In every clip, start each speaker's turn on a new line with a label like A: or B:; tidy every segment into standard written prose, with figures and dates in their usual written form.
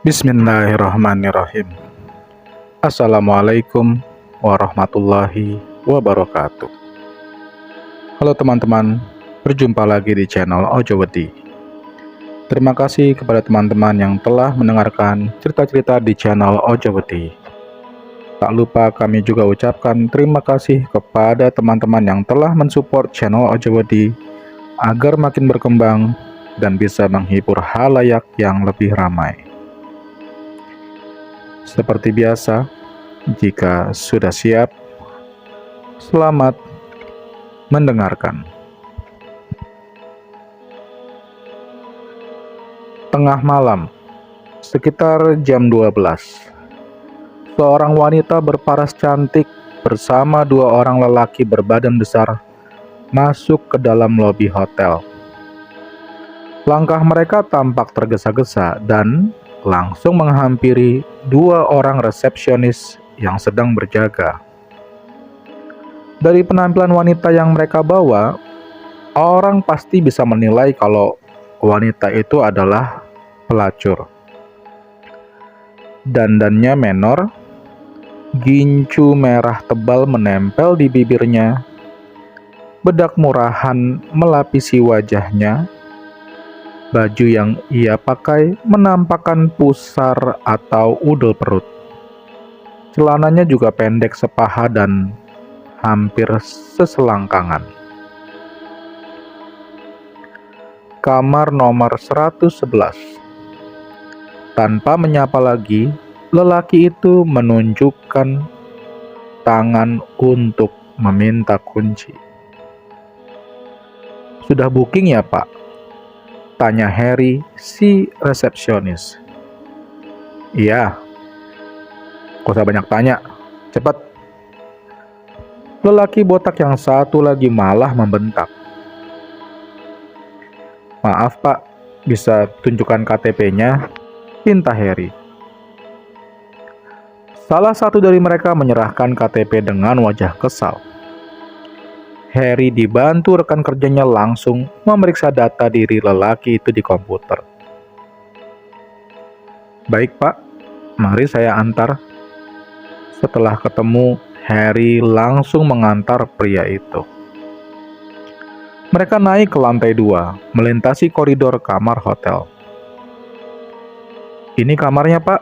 A: Bismillahirrahmanirrahim. Assalamualaikum warahmatullahi wabarakatuh. Halo teman-teman, berjumpa lagi di channel Ojowedi. Terima kasih kepada teman-teman yang telah mendengarkan cerita-cerita di channel Ojowedi. Tak lupa kami juga ucapkan terima kasih kepada teman-teman yang telah mensupport channel Ojowedi agar makin berkembang dan bisa menghibur halayak yang lebih ramai. Seperti biasa, jika sudah siap, selamat mendengarkan. Tengah malam, sekitar jam 12, seorang wanita berparas cantik bersama dua orang lelaki berbadan besar masuk ke dalam lobi hotel. Langkah mereka tampak tergesa-gesa dan langsung menghampiri dua orang resepsionis yang sedang berjaga. Dari penampilan wanita yang mereka bawa, orang pasti bisa menilai kalau wanita itu adalah pelacur. Dandannya menor, gincu merah tebal menempel di bibirnya, bedak murahan melapisi wajahnya. Baju yang ia pakai menampakkan pusar atau udel perut. Celananya juga pendek sepaha dan hampir seselangkangan. Kamar nomor 111. Tanpa menyapa lagi, lelaki itu menunjukkan tangan untuk meminta kunci. "Sudah booking ya, Pak?" tanya Harry, si resepsionis. "Iya." "Gak usah banyak tanya, cepat." Lelaki botak yang satu lagi malah membentak. "Maaf Pak, bisa tunjukkan KTP-nya?" pinta Harry. Salah satu dari mereka menyerahkan KTP dengan wajah kesal. Harry dibantu rekan kerjanya langsung memeriksa data diri lelaki itu di komputer. "Baik Pak, mari saya antar." Setelah ketemu, Harry langsung mengantar pria itu. Mereka naik ke lantai 2, melintasi koridor kamar hotel. "Ini kamarnya Pak."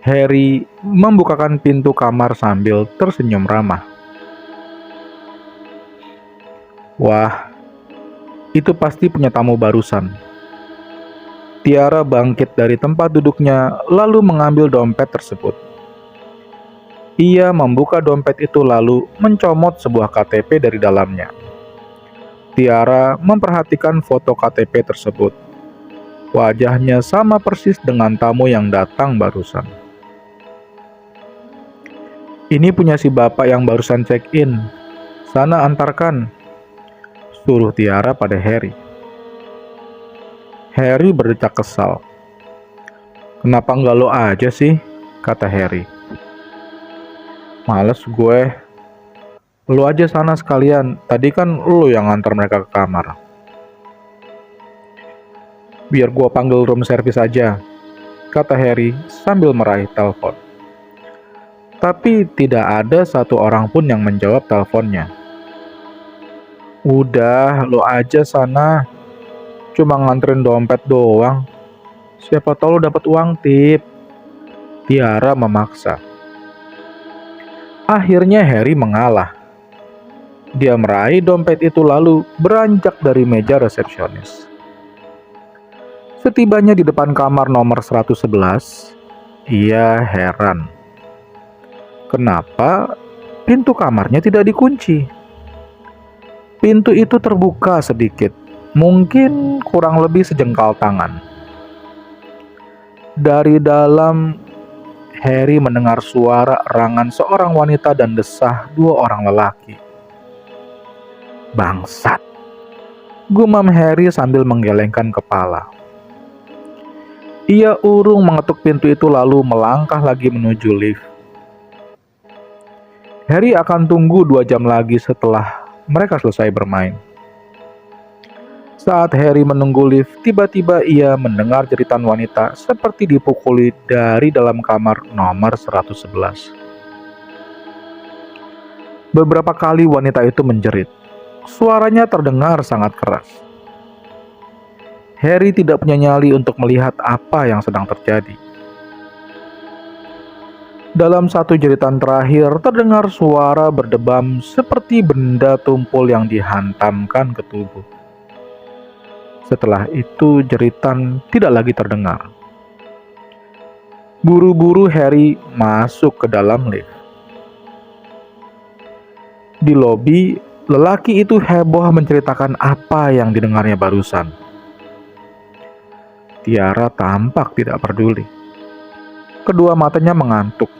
A: Harry membukakan pintu kamar sambil tersenyum ramah. "Wah, itu pasti punya tamu barusan." Tiara bangkit dari tempat duduknya lalu mengambil dompet tersebut. Ia membuka dompet itu lalu mencomot sebuah KTP dari dalamnya. Tiara memperhatikan foto KTP tersebut. Wajahnya sama persis dengan tamu yang datang barusan. "Ini punya si bapak yang barusan check-in. Sana antarkan," suruh Tiara pada Harry. Harry berdecak kesal. "Kenapa nggak lo aja sih?" kata Harry. "Males gue. Lo aja sana sekalian, tadi kan lo yang ngantar mereka ke kamar." "Biar gue panggil room service aja," kata Harry sambil meraih telepon. Tapi tidak ada satu orang pun yang menjawab teleponnya. "Udah, lo aja sana. Cuma nganterin dompet doang. Siapa tahu lo dapat uang tip," Tiara memaksa. Akhirnya Harry mengalah. Dia meraih dompet itu lalu beranjak dari meja resepsionis. Setibanya di depan kamar nomor 111, ia heran. Kenapa pintu kamarnya tidak dikunci? Pintu itu terbuka sedikit, mungkin kurang lebih sejengkal tangan. Dari dalam, Harry mendengar suara erangan seorang wanita dan desah dua orang lelaki. "Bangsat," gumam Harry sambil menggelengkan kepala. Ia urung mengetuk pintu itu lalu melangkah lagi menuju lift. Harry akan tunggu 2 jam lagi setelah mereka selesai bermain. Saat Harry menunggu lift, tiba-tiba ia mendengar jeritan wanita seperti dipukuli dari dalam kamar nomor 111. Beberapa kali wanita itu menjerit. Suaranya terdengar sangat keras. Harry tidak punya nyali untuk melihat apa yang sedang terjadi. Dalam satu jeritan terakhir, terdengar suara berdebam seperti benda tumpul yang dihantamkan ke tubuh. Setelah itu, jeritan tidak lagi terdengar. Buru-buru Harry masuk ke dalam lift. Di lobi, lelaki itu heboh menceritakan apa yang didengarnya barusan. Tiara tampak tidak peduli. Kedua matanya mengantuk.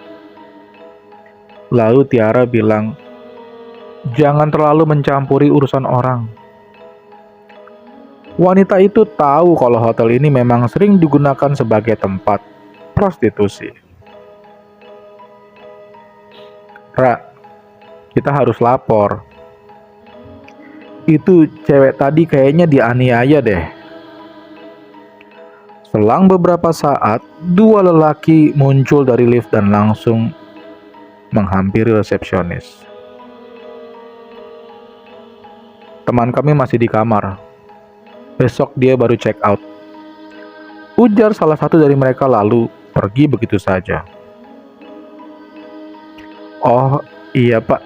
A: Lalu Tiara bilang, "Jangan terlalu mencampuri urusan orang." Wanita itu tahu kalau hotel ini memang sering digunakan sebagai tempat prostitusi. "Ra, kita harus lapor. Itu cewek tadi kayaknya dianiaya deh." Selang beberapa saat, dua lelaki muncul dari lift dan langsung menghampiri resepsionis. "Teman kami masih di kamar. Besok dia baru check out," ujar salah satu dari mereka lalu pergi begitu saja. "Oh iya pak,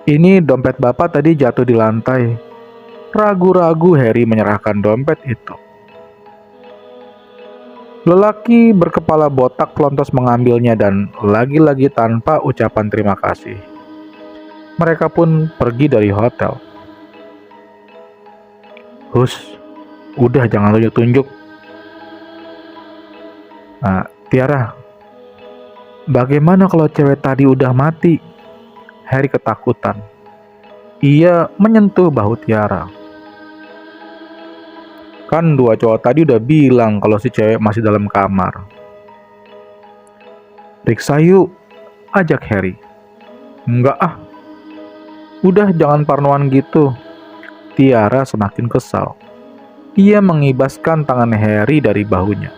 A: ini dompet bapak tadi jatuh di lantai." Ragu-ragu Harry menyerahkan dompet itu. Lelaki berkepala botak pelontos mengambilnya dan lagi-lagi tanpa ucapan terima kasih. Mereka pun pergi dari hotel. "Hus, udah jangan tunjuk-tunjuk." "Nah, Tiara, bagaimana kalau cewek tadi udah mati?" Harry ketakutan. Ia menyentuh bahu Tiara. "Kan dua cowok tadi udah bilang kalau si cewek masih dalam kamar." "Periksa yuk," ajak Harry. "Enggak ah, udah jangan parnoan gitu." Tiara semakin kesal. Ia mengibaskan tangan Harry dari bahunya.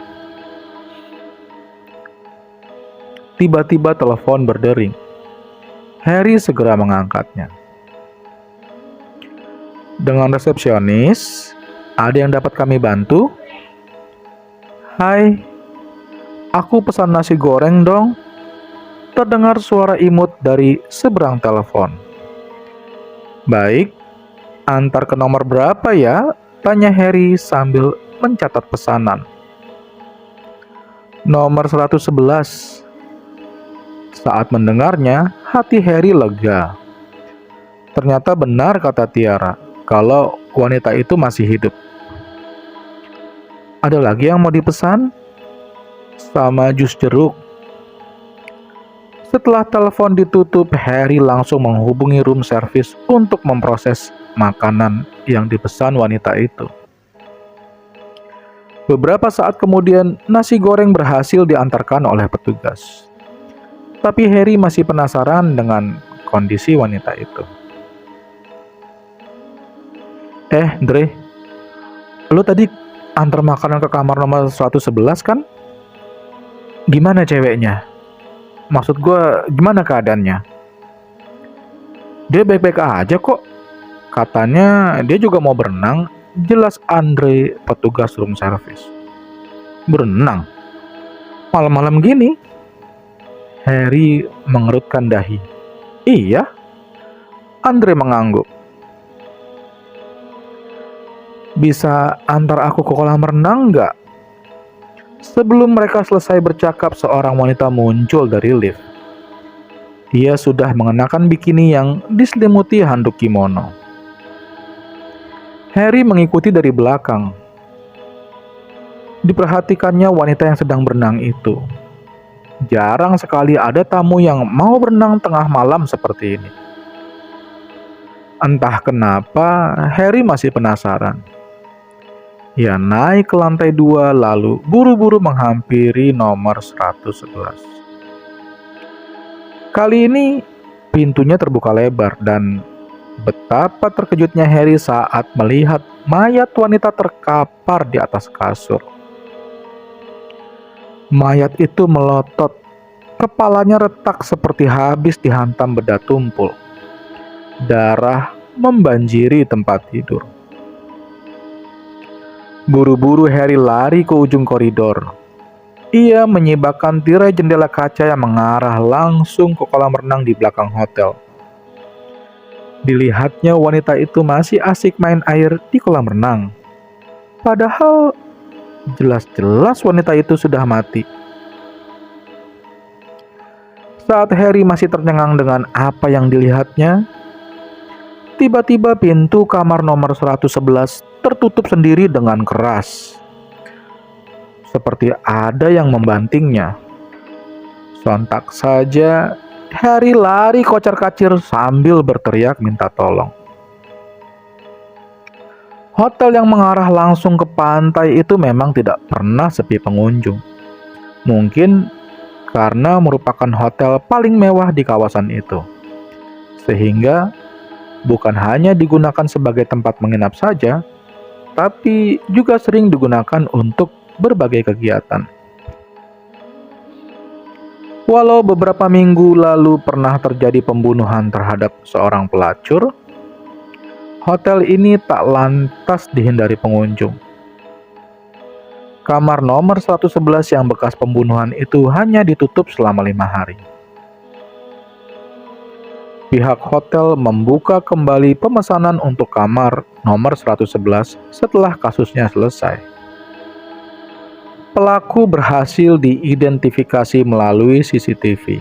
A: Tiba-tiba telepon berdering. Harry segera mengangkatnya. "Dengan resepsionis, ada yang dapat kami bantu?" "Hai, aku pesan nasi goreng dong." Terdengar suara imut dari seberang telepon. "Baik, antar ke nomor berapa ya?" tanya Harry sambil mencatat pesanan. "Nomor 111. Saat mendengarnya, hati Harry lega. Ternyata benar kata Tiara, kalau wanita itu masih hidup. "Ada lagi yang mau dipesan?" "Sama jus jeruk." Setelah telepon ditutup, Harry langsung menghubungi room service untuk memproses makanan yang dipesan wanita itu. Beberapa saat kemudian, nasi goreng berhasil diantarkan oleh petugas. Tapi Harry masih penasaran dengan kondisi wanita itu. Dre, lu tadi antar makanan ke kamar nomor 111 kan? Gimana ceweknya? Maksud gue, gimana keadaannya?" "Dia baik-baik aja kok. Katanya dia juga mau berenang," jelas Andre, petugas room service. "Berenang? Malam-malam gini?" Harry mengerutkan dahi. "Iya," Andre mengangguk. "Bisa antar aku ke kolam renang nggak?" Sebelum mereka selesai bercakap, seorang wanita muncul dari lift. Ia sudah mengenakan bikini yang diselimuti handuk kimono. Harry mengikuti dari belakang. Diperhatikannya wanita yang sedang berenang itu. Jarang sekali ada tamu yang mau berenang tengah malam seperti ini. Entah kenapa, Harry masih penasaran. Ia naik ke lantai 2 lalu buru-buru menghampiri nomor 111. Kali ini pintunya terbuka lebar dan betapa terkejutnya Harry saat melihat mayat wanita terkapar di atas kasur. Mayat itu melotot, kepalanya retak seperti habis dihantam benda tumpul. Darah membanjiri tempat tidur. Buru-buru Harry lari ke ujung koridor. Ia menyibakkan tirai jendela kaca yang mengarah langsung ke kolam renang di belakang hotel. Dilihatnya wanita itu masih asik main air di kolam renang. Padahal jelas-jelas wanita itu sudah mati. Saat Harry masih tercengang dengan apa yang dilihatnya, tiba-tiba pintu kamar nomor 111 tertutup sendiri dengan keras. Seperti ada yang membantingnya. Sontak saja, Harry lari kocar-kacir sambil berteriak minta tolong. Hotel yang mengarah langsung ke pantai itu memang tidak pernah sepi pengunjung. Mungkin karena merupakan hotel paling mewah di kawasan itu. Sehingga bukan hanya digunakan sebagai tempat menginap saja, tapi juga sering digunakan untuk berbagai kegiatan. Walau beberapa minggu lalu pernah terjadi pembunuhan terhadap seorang pelacur, hotel ini tak lantas dihindari pengunjung. Kamar nomor 111 yang bekas pembunuhan itu hanya ditutup selama 5 hari. Pihak hotel membuka kembali pemesanan untuk kamar nomor 111 setelah kasusnya selesai. Pelaku berhasil diidentifikasi melalui CCTV.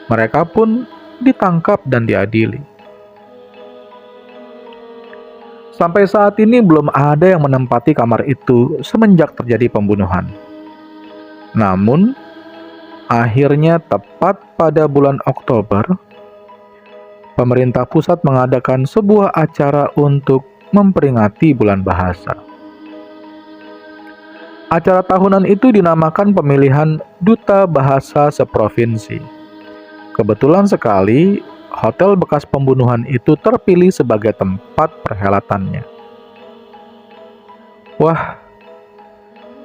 A: Mereka pun ditangkap dan diadili. Sampai saat ini belum ada yang menempati kamar itu semenjak terjadi pembunuhan. Namun, akhirnya tepat pada bulan Oktober, pemerintah pusat mengadakan sebuah acara untuk memperingati bulan bahasa. Acara tahunan itu dinamakan pemilihan Duta Bahasa Seprovinsi. Kebetulan sekali, hotel bekas pembunuhan itu terpilih sebagai tempat perhelatannya. Wah,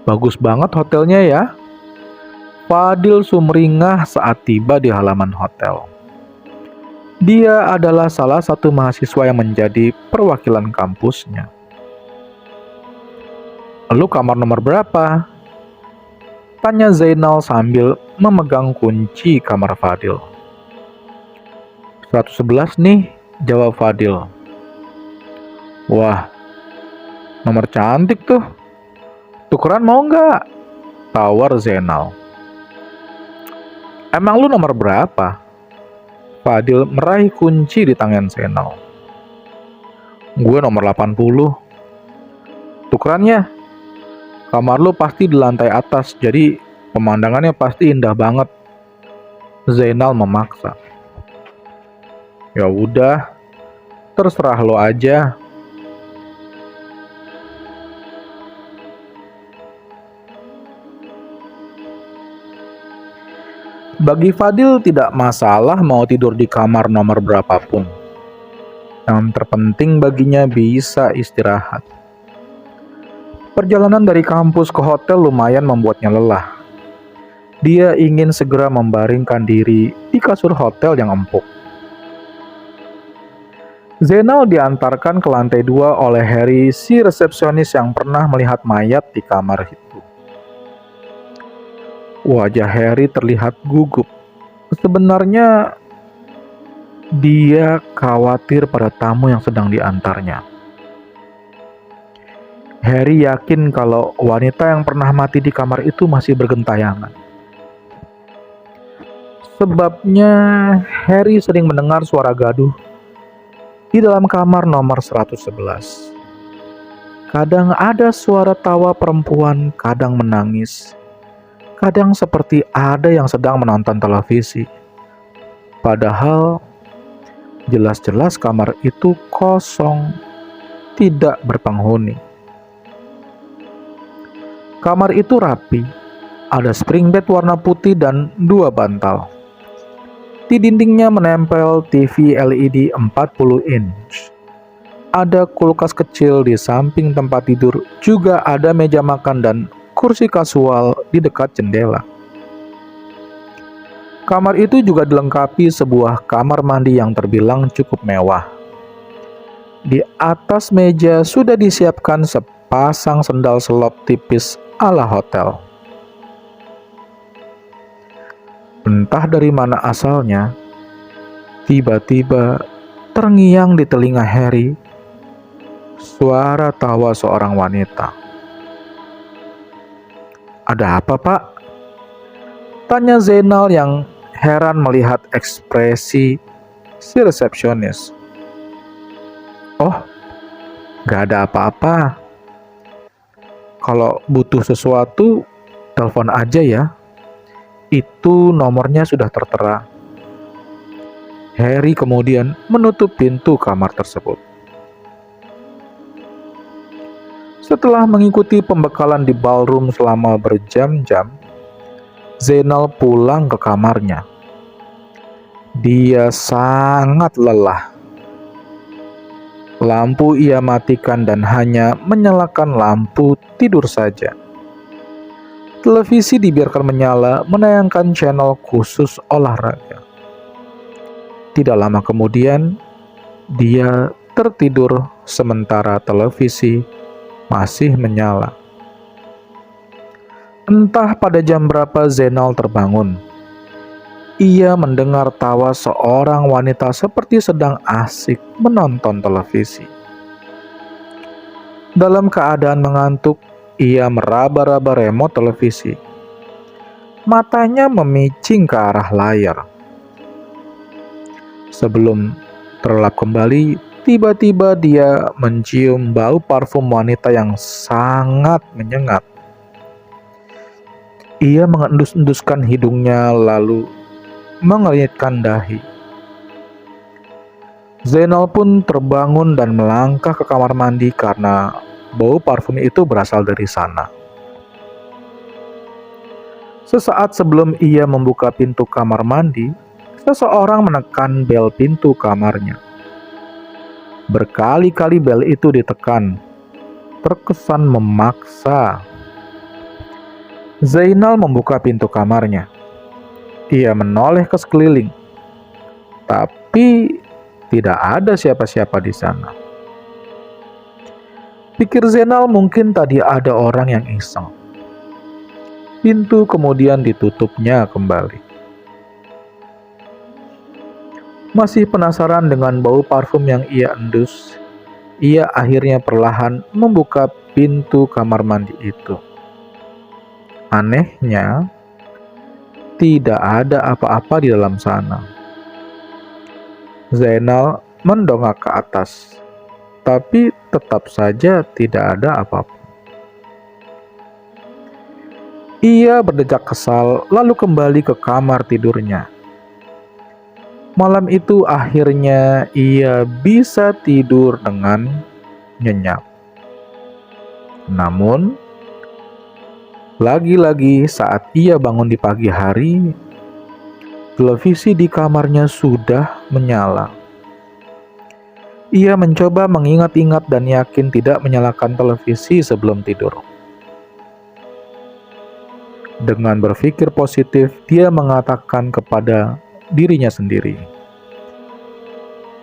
A: bagus banget hotelnya ya. Fadil sumringah saat tiba di halaman hotel. Dia adalah salah satu mahasiswa yang menjadi perwakilan kampusnya. "Lu kamar nomor berapa?" tanya Zainal sambil memegang kunci kamar Fadil. 111 nih, jawab Fadil. "Wah, nomor cantik tuh. Tukeran mau nggak?" tawar Zainal. "Emang lu nomor berapa?" Fadil meraih kunci di tangan Zainal. "Gue nomor 80. Tukerannya, kamar lu pasti di lantai atas, jadi pemandangannya pasti indah banget." Zainal memaksa. "Ya udah, terserah lo aja." Bagi Fadil tidak masalah mau tidur di kamar nomor berapapun. Yang terpenting baginya bisa istirahat. Perjalanan dari kampus ke hotel lumayan membuatnya lelah. Dia ingin segera membaringkan diri di kasur hotel yang empuk. Zainal diantarkan ke lantai 2 oleh Harry, si resepsionis yang pernah melihat mayat di kamar itu. Wajah Harry terlihat gugup. Sebenarnya dia khawatir pada tamu yang sedang diantarnya. Harry yakin kalau wanita yang pernah mati di kamar itu masih bergentayangan. Sebabnya Harry sering mendengar suara gaduh di dalam kamar nomor 111. Kadang ada suara tawa perempuan, kadang menangis. Kadang seperti ada yang sedang menonton televisi. Padahal jelas-jelas kamar itu kosong, tidak berpenghuni. Kamar itu rapi, ada spring bed warna putih dan 2 bantal. Di dindingnya menempel TV LED 40 inch. ada kulkas kecil di samping tempat tidur, juga ada meja makan dan kursi kasual di dekat jendela. Kamar itu juga dilengkapi sebuah kamar mandi yang terbilang cukup mewah. Di atas meja sudah disiapkan sepasang sendal selop tipis ala hotel. Entah dari mana asalnya, tiba-tiba terngiang di telinga Harry suara tawa seorang wanita. "Ada apa, Pak?" tanya Zainal yang heran melihat ekspresi si resepsionis. "Oh, gak ada apa-apa. Kalau butuh sesuatu, telepon aja ya. Itu nomornya sudah tertera." Harry kemudian menutup pintu kamar tersebut. Setelah mengikuti pembekalan di ballroom selama berjam-jam, Zainal pulang ke kamarnya. Dia sangat lelah. Lampu ia matikan dan hanya menyalakan lampu tidur saja. Televisi dibiarkan menyala, menayangkan channel khusus olahraga. Tidak lama kemudian, dia tertidur sementara televisi masih menyala. Entah pada jam berapa Zainal terbangun. Ia mendengar tawa seorang wanita seperti sedang asik menonton televisi. Dalam keadaan mengantuk, ia meraba-raba remote televisi. Matanya memicing ke arah layar. Sebelum terlelap kembali, tiba-tiba dia mencium bau parfum wanita yang sangat menyengat. Ia mengendus-enduskan hidungnya lalu mengernyitkan dahi. Zainal pun terbangun dan melangkah ke kamar mandi karena bau parfum itu berasal dari sana. Sesaat sebelum ia membuka pintu kamar mandi, seseorang menekan bel pintu kamarnya. Berkali-kali bel itu ditekan, terkesan memaksa. Zainal membuka pintu kamarnya. Ia menoleh ke sekeliling, tapi tidak ada siapa-siapa di sana. Pikir Zainal, mungkin tadi ada orang yang iseng. Pintu kemudian ditutupnya kembali. Masih penasaran dengan bau parfum yang ia endus, ia akhirnya perlahan membuka pintu kamar mandi itu. Anehnya, tidak ada apa-apa di dalam sana. Zainal mendongak ke atas, tapi tetap saja tidak ada apa-apa. Ia berdejak kesal, lalu kembali ke kamar tidurnya. Malam itu akhirnya ia bisa tidur dengan nyenyak. Namun, lagi-lagi saat ia bangun di pagi hari, televisi di kamarnya sudah menyala. Ia mencoba mengingat-ingat dan yakin tidak menyalakan televisi sebelum tidur. Dengan berpikir positif, dia mengatakan kepada dirinya sendiri,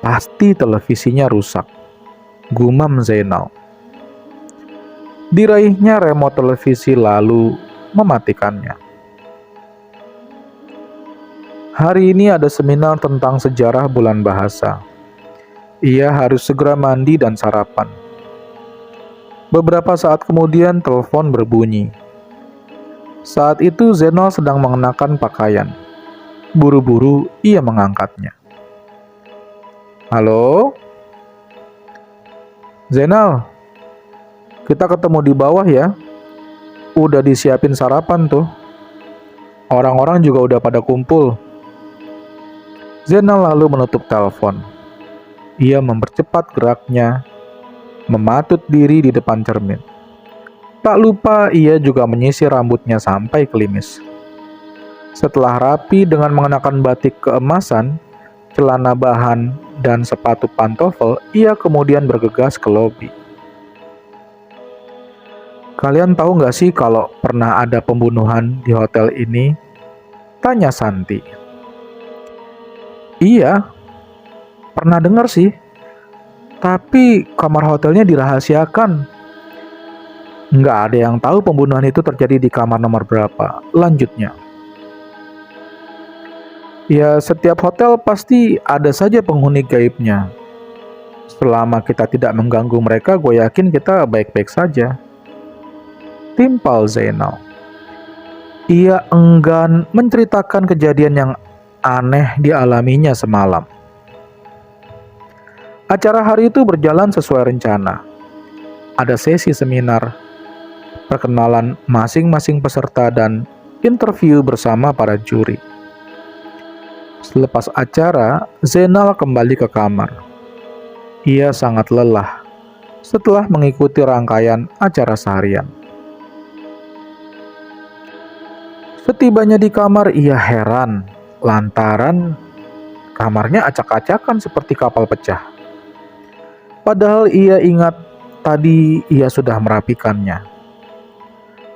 A: "Pasti televisinya rusak," gumam Zainal. Diraihnya remote televisi lalu mematikannya. Hari ini ada seminar tentang sejarah bulan bahasa. Ia harus segera mandi dan sarapan. Beberapa saat kemudian telepon berbunyi. Saat itu Zainal sedang mengenakan pakaian. Buru-buru ia mengangkatnya. "Halo? Zainal, kita ketemu di bawah ya. Udah disiapin sarapan tuh. Orang-orang juga udah pada kumpul." Zainal lalu menutup telepon. Ia mempercepat geraknya, mematut diri di depan cermin. Tak lupa ia juga menyisir rambutnya sampai klimis. Setelah rapi dengan mengenakan batik keemasan, celana bahan, dan sepatu pantofel, ia kemudian bergegas ke lobi. Kalian tahu nggak sih kalau pernah ada pembunuhan di hotel ini? Tanya Santi. Iya, pernah dengar sih. Tapi kamar hotelnya dirahasiakan. Nggak ada yang tahu pembunuhan itu terjadi di kamar nomor berapa. Lanjutnya. Ya, setiap hotel pasti ada saja penghuni gaibnya. Selama kita tidak mengganggu mereka, gue yakin kita baik-baik saja. Timpal Zainal. Ia enggan menceritakan kejadian yang aneh dialaminya semalam. Acara hari itu berjalan sesuai rencana. Ada sesi seminar, perkenalan masing-masing peserta, dan interview bersama para juri. Selepas acara, Zainal kembali ke kamar. Ia sangat lelah setelah mengikuti rangkaian acara seharian. Setibanya di kamar, ia heran lantaran kamarnya acak-acakan seperti kapal pecah. Padahal ia ingat tadi ia sudah merapikannya.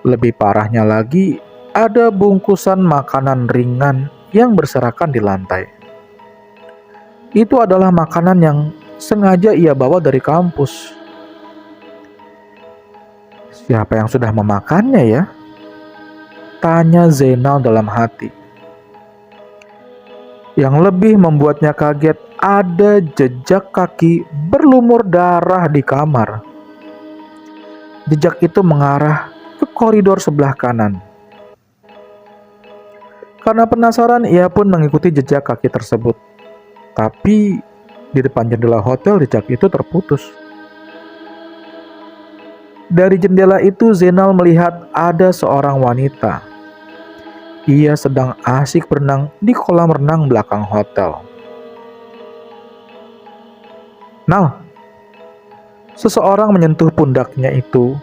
A: Lebih parahnya lagi, ada bungkusan makanan ringan yang berserakan di lantai. Itu adalah makanan yang sengaja ia bawa dari kampus. Siapa yang sudah memakannya ya? Tanya Zainal dalam hati. Yang lebih membuatnya kaget, ada jejak kaki berlumur darah di kamar. Jejak itu mengarah ke koridor sebelah kanan. Karena penasaran, ia pun mengikuti jejak kaki tersebut. Tapi di depan jendela hotel, jejak itu terputus. Dari jendela itu, Zainal melihat ada seorang wanita. Ia sedang asik berenang di kolam renang belakang hotel. Nal, seseorang menyentuh pundaknya itu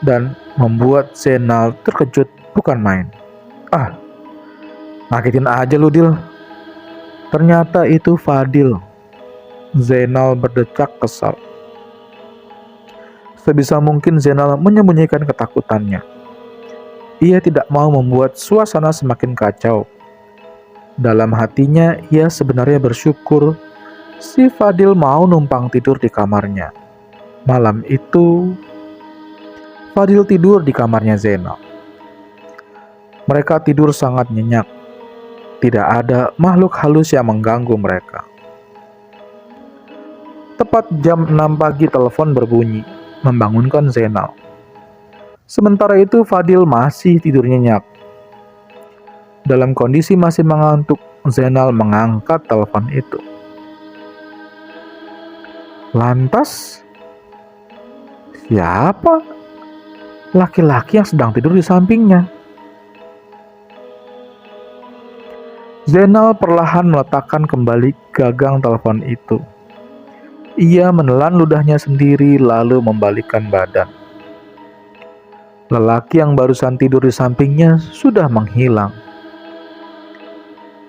A: dan membuat Zainal terkejut bukan main. Ah, ngagetin aja lu, Dil. Ternyata itu Fadil. Zainal berdecak kesal. Sebisa mungkin Zainal menyembunyikan ketakutannya. Ia tidak mau membuat suasana semakin kacau. Dalam hatinya, ia sebenarnya bersyukur si Fadil mau numpang tidur di kamarnya. Malam itu, Fadil tidur di kamarnya Zainal. Mereka tidur sangat nyenyak. Tidak ada makhluk halus yang mengganggu mereka. Tepat jam 6 pagi telepon berbunyi, membangunkan Zainal. Sementara itu Fadil masih tidur nyenyak. Dalam kondisi masih mengantuk, Zainal mengangkat telepon itu. Lantas, siapa laki-laki yang sedang tidur di sampingnya? Zainal perlahan meletakkan kembali gagang telepon itu. Ia menelan ludahnya sendiri lalu membalikkan badan. Lelaki yang barusan tidur di sampingnya sudah menghilang.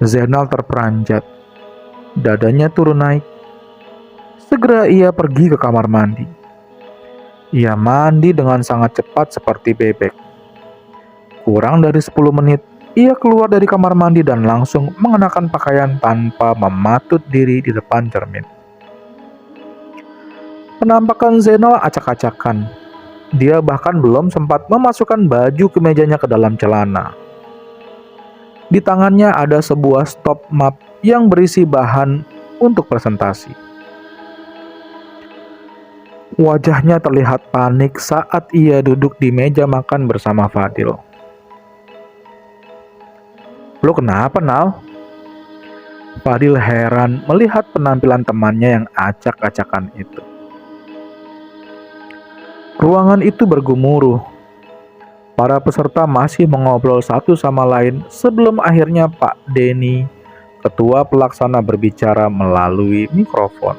A: Zainal terperanjat. Dadanya turun naik. Segera ia pergi ke kamar mandi. Ia mandi dengan sangat cepat seperti bebek. Kurang dari 10 menit, ia keluar dari kamar mandi dan langsung mengenakan pakaian tanpa mematut diri di depan cermin. Penampakan Zainal acak-acakan. Dia bahkan belum sempat memasukkan baju kemejanya ke dalam celana. Di tangannya ada sebuah stop map yang berisi bahan untuk presentasi. Wajahnya terlihat panik saat ia duduk di meja makan bersama Fadil. "Lu kenapa, Nal?" Fadil heran melihat penampilan temannya yang acak-acakan itu. Ruangan itu bergemuruh. Para peserta masih mengobrol satu sama lain sebelum akhirnya Pak Denny, ketua pelaksana, berbicara melalui mikrofon.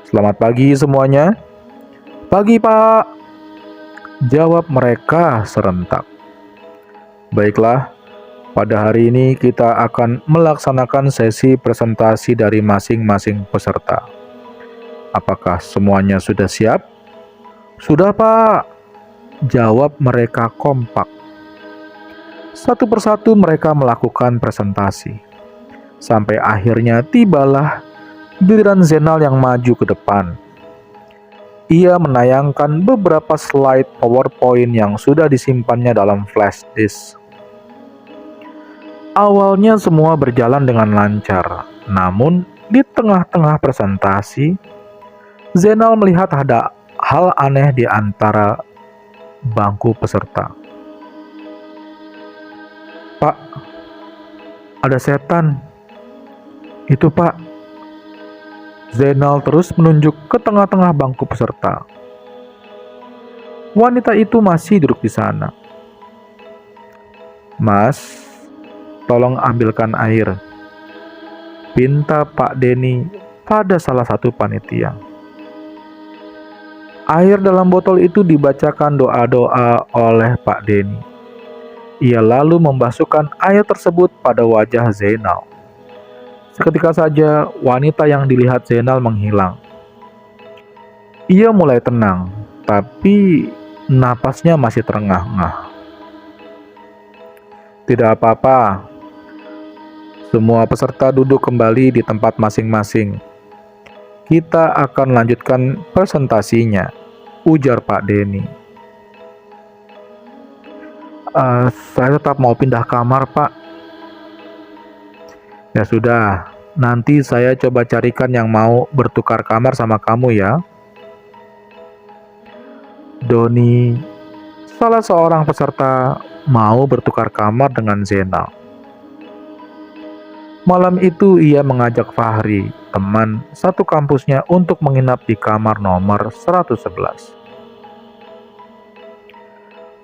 A: "Selamat pagi semuanya." "Pagi, Pak," jawab mereka serentak. "Baiklah, Pada hari ini kita akan melaksanakan sesi presentasi dari masing-masing peserta. Apakah semuanya sudah siap? Sudah, Pak. Jawab mereka kompak. Satu persatu mereka melakukan presentasi. Sampai akhirnya tibalah giliran Zainal yang maju ke depan. Ia menayangkan beberapa slide PowerPoint yang sudah disimpannya dalam flash disk. Awalnya semua berjalan dengan lancar, namun di tengah-tengah presentasi, Zainal melihat ada hal aneh di antara bangku peserta. Pak, ada setan. Itu, Pak. Zainal terus menunjuk ke tengah-tengah bangku peserta. Wanita itu masih duduk di sana. Mas, tolong ambilkan air, pinta Pak Denny pada salah satu panitia. Air dalam botol itu dibacakan doa-doa oleh Pak Denny. Ia lalu membasuhkan air tersebut pada wajah Zainal. Seketika saja wanita yang dilihat Zainal menghilang. Ia mulai tenang, tapi napasnya masih terengah-engah. Tidak apa-apa. Semua peserta duduk kembali di tempat masing-masing. Kita akan lanjutkan presentasinya, ujar Pak Denny. Saya tetap mau pindah kamar, Pak. Ya sudah, nanti saya coba carikan yang mau bertukar kamar sama kamu ya. Doni, salah seorang peserta, mau bertukar kamar dengan Zainal. Malam itu ia mengajak Fahri, teman satu kampusnya, untuk menginap di kamar nomor 111.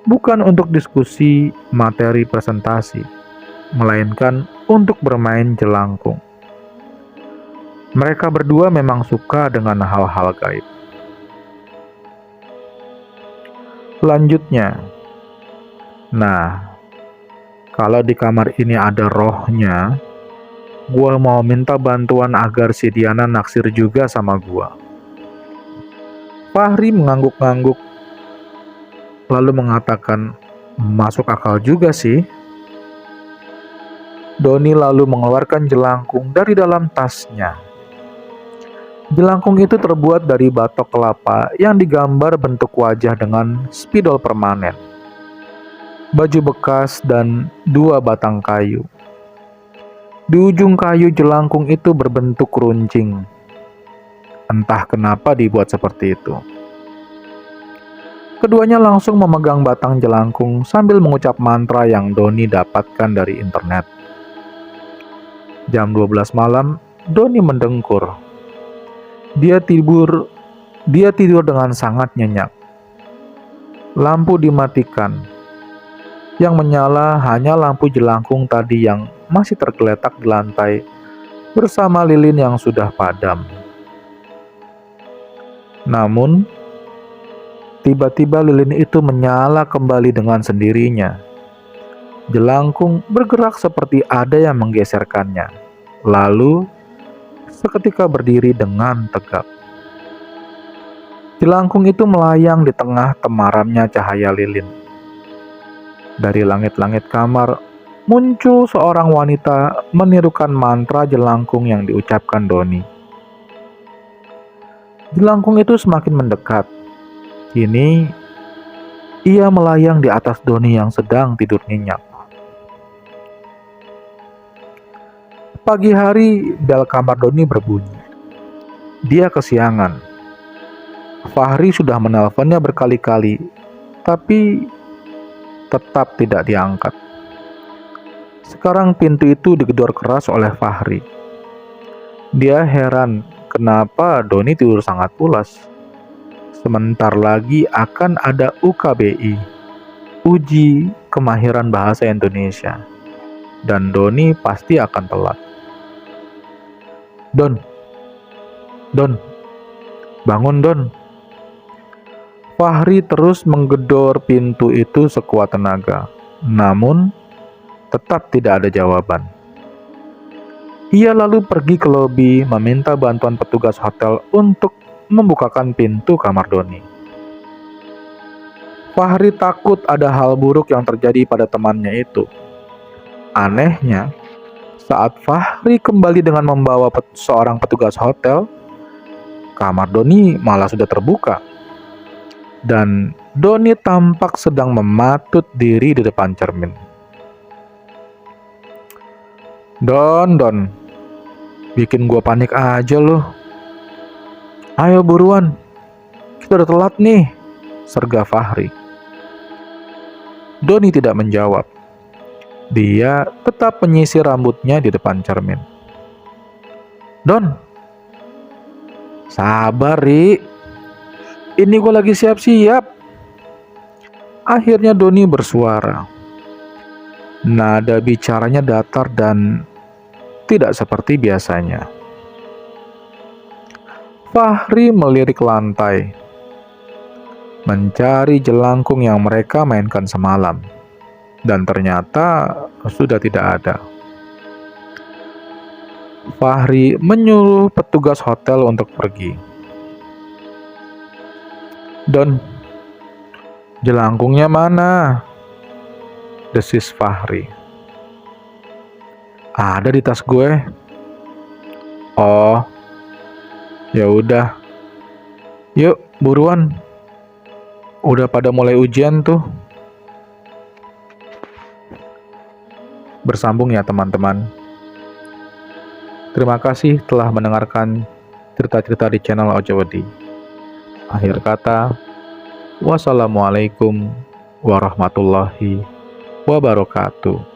A: Bukan untuk diskusi materi presentasi, melainkan untuk bermain jelangkung. Mereka berdua memang suka dengan hal-hal gaib. Selanjutnya, nah, kalau di kamar ini ada rohnya, gua mau minta bantuan agar si Diana naksir juga sama gua. Fahri mengangguk-angguk, lalu mengatakan, masuk akal juga sih. Doni lalu mengeluarkan jelangkung dari dalam tasnya. Jelangkung itu terbuat dari batok kelapa yang digambar bentuk wajah dengan spidol permanen, baju bekas, dan 2 batang kayu. Di ujung kayu jelangkung itu berbentuk runcing. Entah kenapa dibuat seperti itu. Keduanya langsung memegang batang jelangkung sambil mengucap mantra yang Doni dapatkan dari internet. Jam 12 malam, Doni mendengkur. Dia tidur dengan sangat nyenyak. Lampu dimatikan. Yang menyala hanya lampu jelangkung tadi yang masih tergeletak di lantai bersama lilin yang sudah padam. Namun, tiba-tiba lilin itu menyala kembali dengan sendirinya. Jelangkung bergerak seperti ada yang menggeserkannya, lalu seketika berdiri dengan tegak. Jelangkung itu melayang di tengah temaramnya cahaya lilin. Dari langit-langit kamar, muncul seorang wanita menirukan mantra jelangkung yang diucapkan Doni. Jelangkung itu semakin mendekat. Kini, ia melayang di atas Doni yang sedang tidur nyenyak. Pagi hari, bel kamar Doni berbunyi. Dia kesiangan. Fahri sudah menelponnya berkali-kali, tapi tetap tidak diangkat. Sekarang pintu itu digedor keras oleh Fahri. Dia heran kenapa Doni tidur sangat pulas. Sebentar lagi akan ada UKBI, uji kemahiran bahasa Indonesia, dan Doni pasti akan telat. Don, bangun Don. Fahri terus menggedor pintu itu sekuat tenaga. Namun, tetap tidak ada jawaban. Ia lalu pergi ke lobi meminta bantuan petugas hotel untuk membukakan pintu kamar Doni. Fahri takut ada hal buruk yang terjadi pada temannya itu. Anehnya, saat Fahri kembali dengan membawa seorang petugas hotel, kamar Doni malah sudah terbuka. Dan Doni tampak sedang mematut diri di depan cermin. Don, bikin gua panik aja loh. Ayo buruan, kita udah telat nih, serga Fahri. Doni tidak menjawab. Dia tetap menyisir rambutnya di depan cermin. Don, sabar Ri, ini gue lagi siap-siap. Akhirnya Doni bersuara. Nada bicaranya datar dan tidak seperti biasanya. Fahri melirik lantai, mencari jelangkung yang mereka mainkan semalam, dan ternyata sudah tidak ada. Fahri menyuruh petugas hotel untuk pergi. Don, jelangkungnya mana? Desis Fahri. Ada di tas gue. Oh, ya udah. Yuk, buruan. Udah pada mulai ujian tuh. Bersambung ya teman-teman. Terima kasih telah mendengarkan cerita-cerita di channel Ojawadi. Akhir kata, wassalamualaikum warahmatullahi wabarakatuh.